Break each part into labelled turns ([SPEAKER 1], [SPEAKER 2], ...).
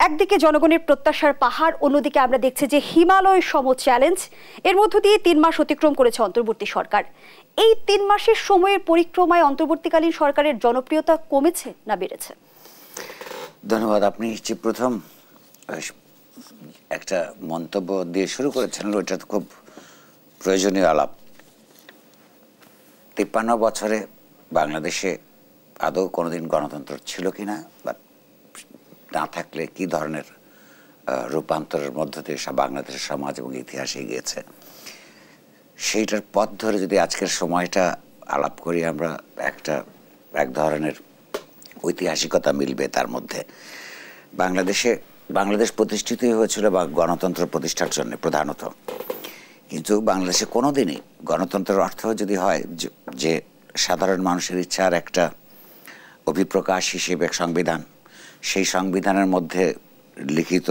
[SPEAKER 1] একদিকে জনগণের প্রত্যাশার পাহাড়, অন্যদিকে আমরা দেখছি যে হিমালয় সম চ্যালেঞ্জ। এর মধ্য দিয়ে ৩ মাস অতিক্রম করেছে অন্তর্বর্তী সরকার। এই ৩ মাসের সময়ের পরিক্রমায় অন্তর্বর্তীকালীন সরকারের জনপ্রিয়তা কমেছে না বেড়েছে?
[SPEAKER 2] ধন্যবাদ। আপনি যে প্রথম একটা মন্তব্য দিয়ে শুরু করেছেন, ওইটা খুব প্রয়োজনীয় আলাপ। ৫৩ বছরে বাংলাদেশে আদৌ কোনোদিন গণতন্ত্র ছিল কিনা, বা না থাকলে কি ধরনের রূপান্তরের মধ্য দিয়ে বাংলাদেশের সমাজ এবং ইতিহাস এগিয়েছে, সেইটার পথ ধরে যদি আজকের সময়টা আলাপ করি, আমরা এক ধরনের ঐতিহাসিকতা মিলবে তার মধ্যে। বাংলাদেশ প্রতিষ্ঠিতই হয়েছিল বা গণতন্ত্র প্রতিষ্ঠার জন্য প্রধানত, কিন্তু বাংলাদেশে কোনোদিনই গণতন্ত্রের অর্থ যদি হয় যে সাধারণ মানুষের ইচ্ছার একটা অভিপ্রকাশ হিসেবে সংবিধান, সেই সংবিধানের মধ্যে লিখিত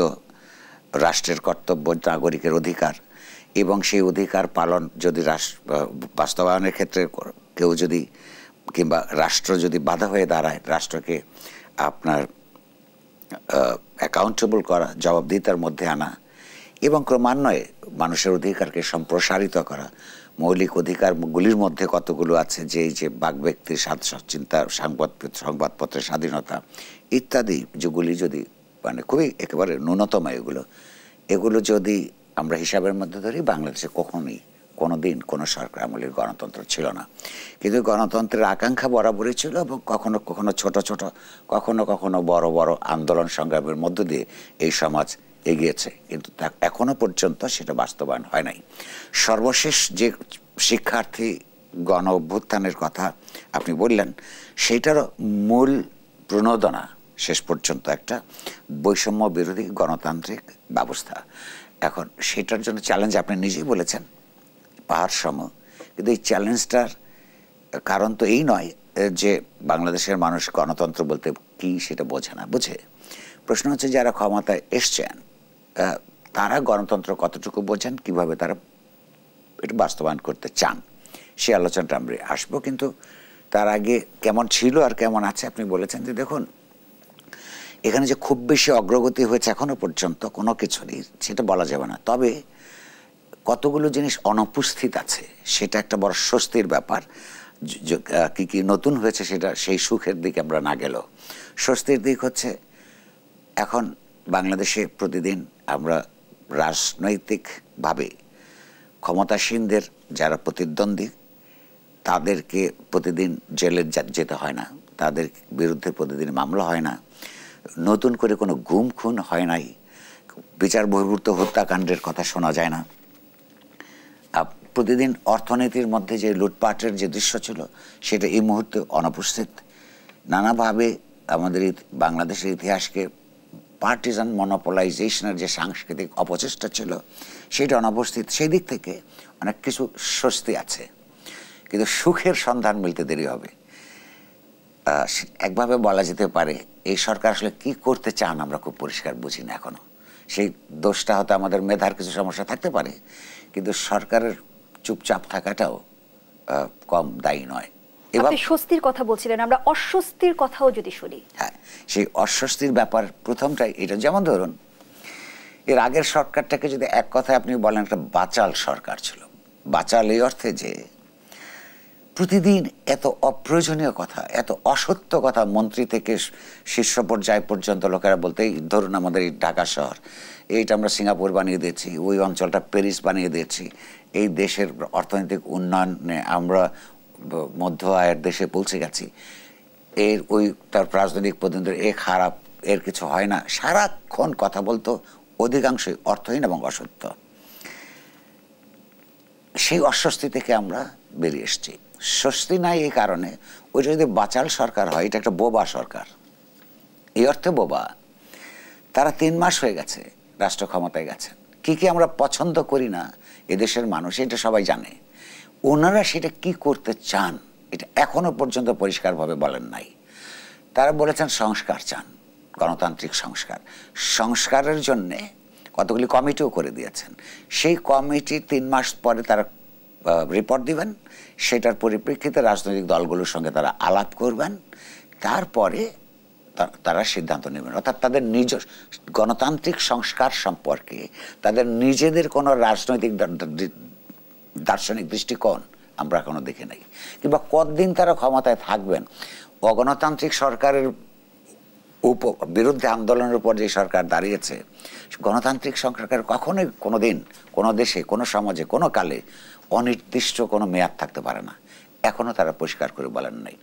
[SPEAKER 2] রাষ্ট্রের কর্তব্য, নাগরিকের অধিকার, এবং সেই অধিকার পালন যদি বাস্তবায়নের ক্ষেত্রে কেউ যদি কিংবা রাষ্ট্র যদি বাধা হয়ে দাঁড়ায়, রাষ্ট্রকে আপনার অ্যাকাউন্টেবল করা, জবাবদিহিতার মধ্যে আনা, এবং ক্রমান্বয়ে মানুষের অধিকারকে সম্প্রসারিত করা। মৌলিক অধিকারগুলির মধ্যে কতগুলো আছে যে এই যে বাক ব্যক্তির চিন্তা, সংবাদপত্রের স্বাধীনতা ইত্যাদি, যেগুলি যদি মানে খুবই একেবারে ন্যূনতম, এগুলো যদি আমরা হিসাবের মধ্যে ধরি, বাংলাদেশে কোনোদিন কোনো সরকার আমলের গণতন্ত্র ছিল না। কিন্তু গণতন্ত্রের আকাঙ্ক্ষা বরাবরই ছিল, এবং কখনো কখনো ছোট ছোট, কখনো কখনো বড় বড় আন্দোলন সংগ্রামের মধ্য দিয়ে এই সমাজ এগিয়েছে, কিন্তু এখনো পর্যন্ত সেটা বাস্তবায়ন হয় নাই। সর্বশেষ যে শিক্ষার্থী গণ অভ্যুত্থানের কথা আপনি বললেন, সেইটারও মূল প্রণোদনা শেষ পর্যন্ত একটা বৈষম্য বিরোধী গণতান্ত্রিক ব্যবস্থা। এখন সেটার জন্য চ্যালেঞ্জ আপনি নিজেই বলেছেন পাহাড় সম, কিন্তু এই চ্যালেঞ্জটার কারণ তো এই নয় যে বাংলাদেশের মানুষ গণতন্ত্র বলতে কি সেটা বোঝে না। বুঝে, প্রশ্ন হচ্ছে যারা ক্ষমতায় এসছেন তারা গণতন্ত্র কতটুকু বোঝেন, কিভাবে তারা এটা বাস্তবায়ন করতে চান, সে আলোচনাটা আমরা আসবো। কিন্তু তার আগে কেমন ছিল আর কেমন আছে আপনি বলেছেন যে দেখুন, এখানে যে খুব বেশি অগ্রগতি হয়েছে এখনো পর্যন্ত কোনো কিছু নেই সেটা বলা যাবে না, তবে কতগুলো জিনিস অনুপস্থিত আছে, সেটা একটা বড় স্বস্তির ব্যাপার। কি কি নতুন হয়েছে সেটা সেই সুখের দিকে আমরা না গেলেও স্বস্তির দিক হচ্ছে, এখন বাংলাদেশে প্রতিদিন আমরা রাজনৈতিকভাবে ক্ষমতাসীনদের যারা প্রতিদ্বন্দ্বী তাদেরকে প্রতিদিন জেলে যেতে হয় না, তাদের বিরুদ্ধে প্রতিদিন মামলা হয় না, নতুন করে কোনো গুম খুন হয় নাই, বিচার বহির্ভূত হত্যাকাণ্ডের কথা শোনা যায় না। প্রতিদিন অর্থনীতির মধ্যে যে লুটপাটের যে দৃশ্য ছিল সেটা এই মুহূর্তে অনুপস্থিত। নানাভাবে আমাদের বাংলাদেশের ইতিহাসকে পার্টিজান মনোপলাইজেশনের যে সাংস্কৃতিক অপচেষ্টা ছিল সেটা অনুপস্থিত। সেই দিক থেকে অনেক কিছু স্বস্তি আছে, কিন্তু সুখের সন্ধান মিলতে দেরি হবে। একভাবে বলা যেতে পারে এই সরকার আসলে কি করতে চান আমরা খুব পরিষ্কার বুঝি না এখনো। সেই দোষটা হয়তো আমাদের মেধার কিছু সমস্যা থাকতে পারে, কিন্তু সরকারের চুপচাপ থাকাটাও কম দায়ী নয়।
[SPEAKER 1] এবার স্বস্তির কথা বলছিলেন, আমরা অস্বস্তির কথাও যদি শুনি।
[SPEAKER 2] হ্যাঁ, সেই অস্বস্তির ব্যাপার প্রথমটাই এটা। যেমন ধরুন, এর আগের সরকারটাকে যদি এক কথায় আপনি বলেন, একটা বাচাল সরকার ছিল। বাচাল এই অর্থে যে প্রতিদিন এত অপ্রয়োজনীয় কথা, এত অসত্য কথা মন্ত্রী থেকে শীর্ষ পর্যায় পর্যন্ত লোকেরা বলতে, ধরুন আমাদের এই ঢাকা শহর, এইটা আমরা সিঙ্গাপুর বানিয়ে দিয়েছি, ওই অঞ্চলটা প্যারিস বানিয়ে দিয়েছি, এই দেশের অর্থনৈতিক উন্নয়নে আমরা মধ্য আয়ের দেশে পৌঁছে গেছি, তার রাজনৈতিক প্রতিনিধি খারাপ, এর কিছু হয় না, সারাক্ষণ কথা বলতো, অধিকাংশই অর্থহীন এবং অসত্য। সেই অস্বস্তি থেকে আমরা বেরিয়ে এসেছি। স্বস্তি নাই এই কারণে, ওইটা যদি বাচাল সরকার হয়, এটা একটা বোবা সরকার। এই অর্থে বোবা, তারা 3 মাস হয়ে গেছে রাষ্ট্র ক্ষমতায় গেছেন। কি কি আমরা পছন্দ করি না এদেশের মানুষ, এটা সবাই জানে। ওনারা সেটা কি করতে চান এটা এখনো পর্যন্ত পরিষ্কারভাবে বলেন নাই। তারা বলেছেন সংস্কার চান, গণতান্ত্রিক সংস্কারের জন্যে কতগুলি কমিটিও করে দিয়েছেন। সেই কমিটি 3 মাস পরে তারা রিপোর্ট দিবেন, সেটার পরিপ্রেক্ষিতে রাজনৈতিক দলগুলোর সঙ্গে তারা আলাপ করবেন, তারপরে তারা সিদ্ধান্ত নেবেন, অর্থাৎ তাদের নিজ গণতান্ত্রিক সংস্কার সম্পর্কে তাদের নিজেদের কোনো রাজনৈতিক দার্শনিক দৃষ্টিকোণ আমরা এখনো দেখি নাই। কিংবা কতদিন তারা ক্ষমতায় থাকবেন, অগণতান্ত্রিক সরকারের বিরুদ্ধে আন্দোলনের উপর যে সরকার দাঁড়িয়েছে, গণতান্ত্রিক সরকার কখনোই কোনোদিন কোনো দেশে, কোনো সমাজে, কোনো কালে অনির্দিষ্ট কোনো মেয়াদ থাকতে পারে না। এখনো তারা পরিষ্কার করে বলেন নাই।